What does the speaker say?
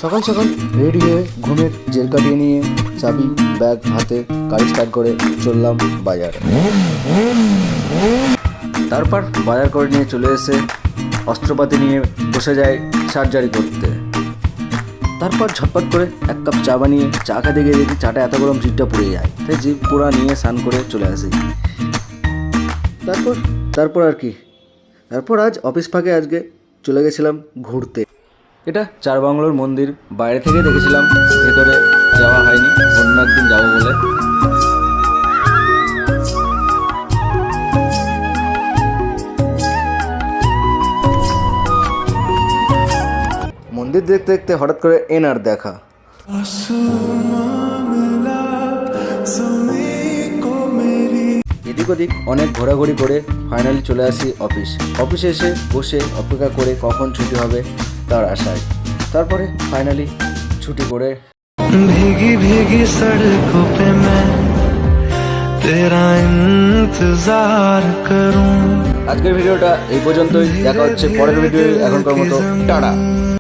সকাল সকাল রেডি হয়ে ঘুমের জেল কাটিয়ে নিয়ে চাবি ব্যাগ হাতে গাড়ি স্টার্ট করে চললাম বাজার। তারপর বাজার করে নিয়ে চলে এসে অস্ত্রপাতি নিয়ে বসে যায় সার্জারি করতে। তারপর ঝটপট করে এক কাপ চা বানিয়ে চা খেতে গিয়ে দেখি চাটা এত গরম জিভটা পুড়ে যায়, তাই জিভ পোড়া নিয়ে স্নান করে চলে আসি। তারপর আর কি, তারপর আজ অফিস ফাঁকে আজকে চলে গেছিলাম ঘুরতে। এটা চার বাংলোর মন্দির, বাইরে থেকে দেখেছিলাম, ভেতরে যাওয়া হয়নি, অন্য একদিন যাবো বলে। মন্দির দেখতে দেখতে হঠাৎ করে এনার দেখা। এদিক ওদিক অনেক ঘোরাঘুরি করে ফাইনালি চলে আসি অফিসে এসে বসে অপেক্ষা করে কখন ছুটি হবে তার আশায়। তারপরে ফাইনালি ছুটি করে भीगी भीगी सड़कों पे मैं तेरा इंतजार करूं। আজকের ভিডিওটা এই পর্যন্তই, দেখা হচ্ছে পরের ভিডিও। এখনকার মতো টাটা।